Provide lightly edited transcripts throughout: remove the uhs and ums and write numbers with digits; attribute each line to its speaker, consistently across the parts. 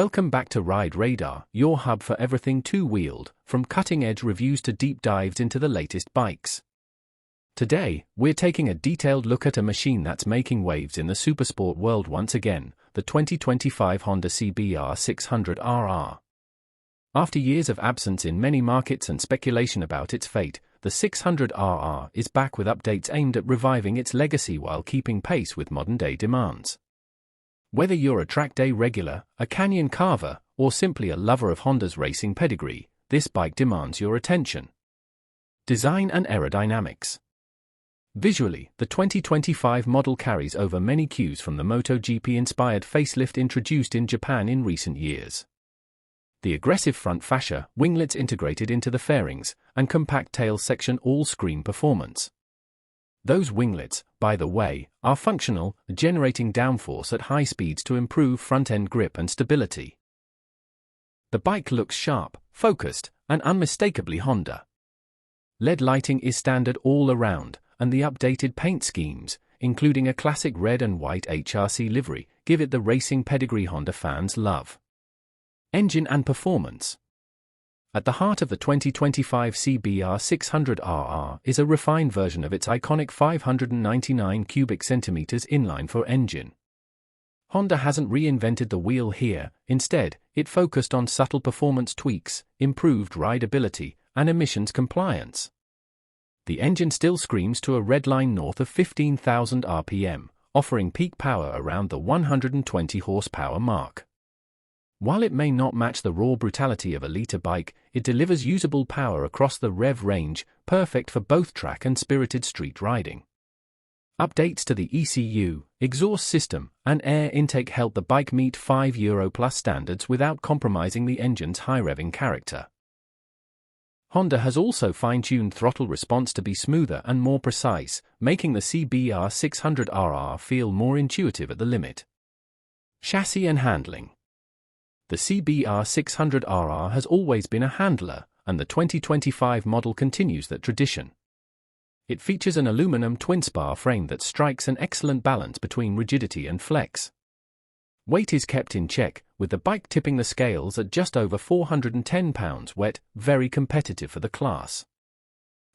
Speaker 1: Welcome back to Ride Radar, your hub for everything two-wheeled, from cutting-edge reviews to deep dives into the latest bikes. Today, we're taking a detailed look at a machine that's making waves in the Supersport world once again, the 2025 Honda CBR600RR. After years of absence in many markets and speculation about its fate, the 600RR is back with updates aimed at reviving its legacy while keeping pace with modern-day demands. Whether you're a track day regular, a canyon carver, or simply a lover of Honda's racing pedigree, this bike demands your attention. Design and aerodynamics. Visually, the 2025 model carries over many cues from the MotoGP-inspired facelift introduced in Japan in recent years. The aggressive front fascia, winglets integrated into the fairings, and compact tail section all scream performance. Those winglets, by the way, are functional, generating downforce at high speeds to improve front-end grip and stability. The bike looks sharp, focused, and unmistakably Honda. LED lighting is standard all around, and the updated paint schemes, including a classic red and white HRC livery, give it the racing pedigree Honda fans love. Engine and performance. At the heart of the 2025 CBR600RR is a refined version of its iconic 599 cubic centimeters inline-4 engine. Honda hasn't reinvented the wheel here, instead, it focused on subtle performance tweaks, improved rideability, and emissions compliance. The engine still screams to a redline north of 15,000 RPM, offering peak power around the 120 horsepower mark. While it may not match the raw brutality of a liter bike, it delivers usable power across the rev range, perfect for both track and spirited street riding. Updates to the ECU, exhaust system, and air intake help the bike meet €5+ standards without compromising the engine's high-revving character. Honda has also fine-tuned throttle response to be smoother and more precise, making the CBR600RR feel more intuitive at the limit. Chassis and handling. The CBR600RR has always been a handler, and the 2025 model continues that tradition. It features an aluminum twin-spar frame that strikes an excellent balance between rigidity and flex. Weight is kept in check, with the bike tipping the scales at just over 410 pounds wet, very competitive for the class.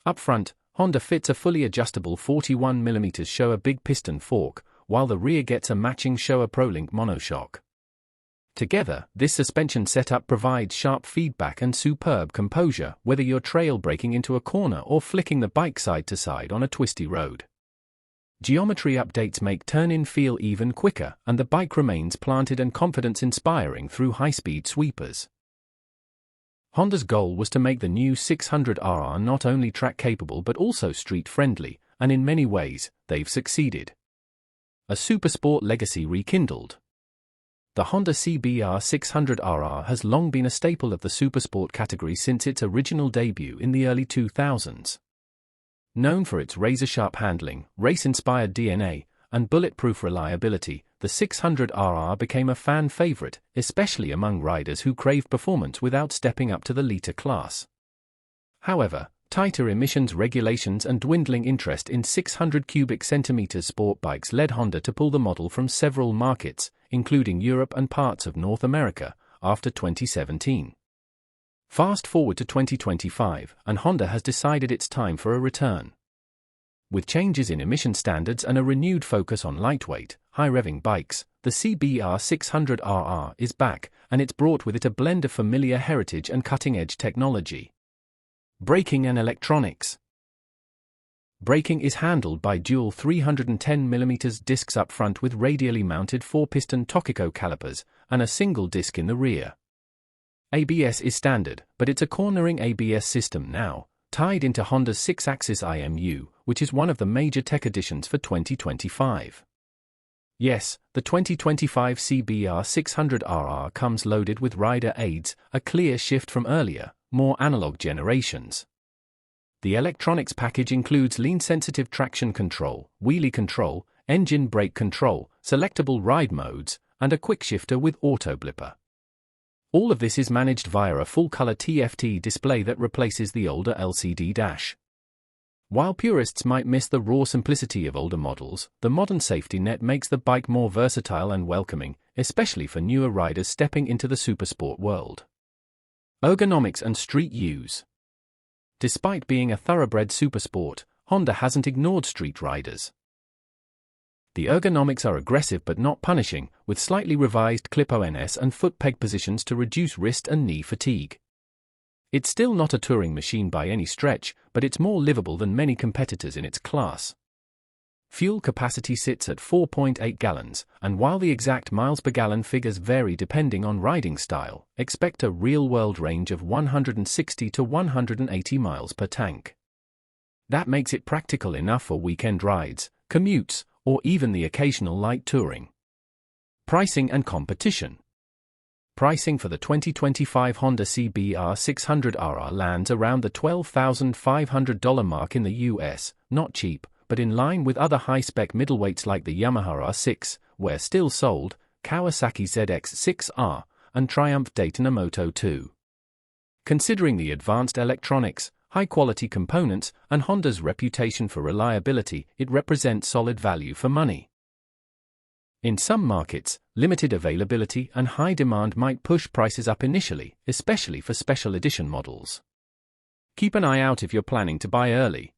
Speaker 1: Up front, Honda fits a fully adjustable 41mm Showa big piston fork, while the rear gets a matching Showa ProLink monoshock. Together, this suspension setup provides sharp feedback and superb composure, whether you're trail braking into a corner or flicking the bike side to side on a twisty road. Geometry updates make turn-in feel even quicker, and the bike remains planted and confidence-inspiring through high-speed sweepers. Honda's goal was to make the new 600RR not only track-capable but also street-friendly, and in many ways, they've succeeded. A Supersport legacy rekindled. The Honda CBR600RR has long been a staple of the Supersport category since its original debut in the early 2000s. Known for its razor-sharp handling, race-inspired DNA, and bulletproof reliability, the 600RR became a fan favorite, especially among riders who crave performance without stepping up to the liter class. However, tighter emissions regulations and dwindling interest in 600 cubic centimeters sport bikes led Honda to pull the model from several markets, including Europe and parts of North America, after 2017. Fast forward to 2025, and Honda has decided it's time for a return. With changes in emission standards and a renewed focus on lightweight, high-revving bikes, the CBR600RR is back, and it's brought with it a blend of familiar heritage and cutting-edge technology. Braking and electronics. Braking is handled by dual 310mm discs up front with radially mounted 4-piston Tokico calipers, and a single disc in the rear. ABS is standard, but it's a cornering ABS system now, tied into Honda's 6-axis IMU, which is one of the major tech additions for 2025. Yes, the 2025 CBR600RR comes loaded with rider aids, a clear shift from earlier, more analog generations. The electronics package includes lean-sensitive traction control, wheelie control, engine brake control, selectable ride modes, and a quick shifter with auto blipper. All of this is managed via a full-color TFT display that replaces the older LCD dash. While purists might miss the raw simplicity of older models, the modern safety net makes the bike more versatile and welcoming, especially for newer riders stepping into the supersport world. Ergonomics and street use. Despite being a thoroughbred supersport, Honda hasn't ignored street riders. The ergonomics are aggressive but not punishing, with slightly revised clip ONS and foot peg positions to reduce wrist and knee fatigue. It's still not a touring machine by any stretch, but it's more livable than many competitors in its class. Fuel capacity sits at 4.8 gallons, and while the exact miles per gallon figures vary depending on riding style, expect a real-world range of 160 to 180 miles per tank. That makes it practical enough for weekend rides, commutes, or even the occasional light touring. Pricing and competition. Pricing for the 2025 Honda CBR600RR lands around the $12,500 mark in the US, not cheap, but in line with other high-spec middleweights like the Yamaha R6, where still sold, Kawasaki ZX6R, and Triumph Daytona Moto 2. Considering the advanced electronics, high-quality components, and Honda's reputation for reliability, it represents solid value for money. In some markets, limited availability and high demand might push prices up initially, especially for special edition models. Keep an eye out if you're planning to buy early.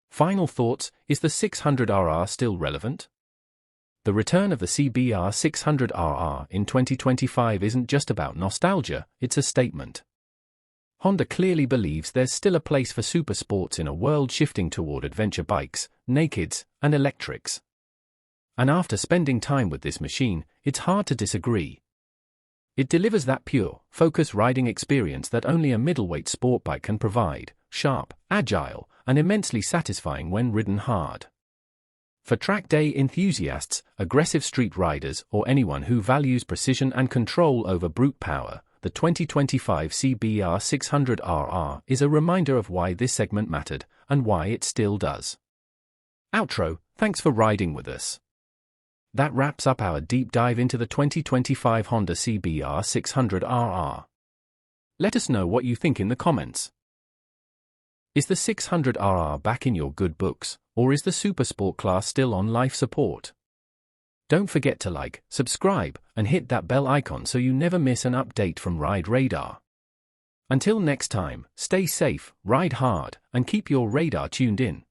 Speaker 1: Final thoughts: is the 600RR still relevant? The return of the CBR600RR in 2025 isn't just about nostalgia, it's a statement. Honda clearly believes there's still a place for supersports in a world shifting toward adventure bikes, nakeds, and electrics. And after spending time with this machine, it's hard to disagree. It delivers that pure, focused riding experience that only a middleweight sport bike can provide, sharp, agile, and immensely satisfying when ridden hard. For track day enthusiasts, aggressive street riders, or anyone who values precision and control over brute power, the 2025 CBR600RR is a reminder of why this segment mattered, and why it still does. Outro: thanks for riding with us. That wraps up our deep dive into the 2025 Honda CBR600RR. Let us know what you think in the comments. Is the 600RR back in your good books, or is the Supersport class still on life support? Don't forget to like, subscribe, and hit that bell icon so you never miss an update from Ride Radar. Until next time, stay safe, ride hard, and keep your radar tuned in.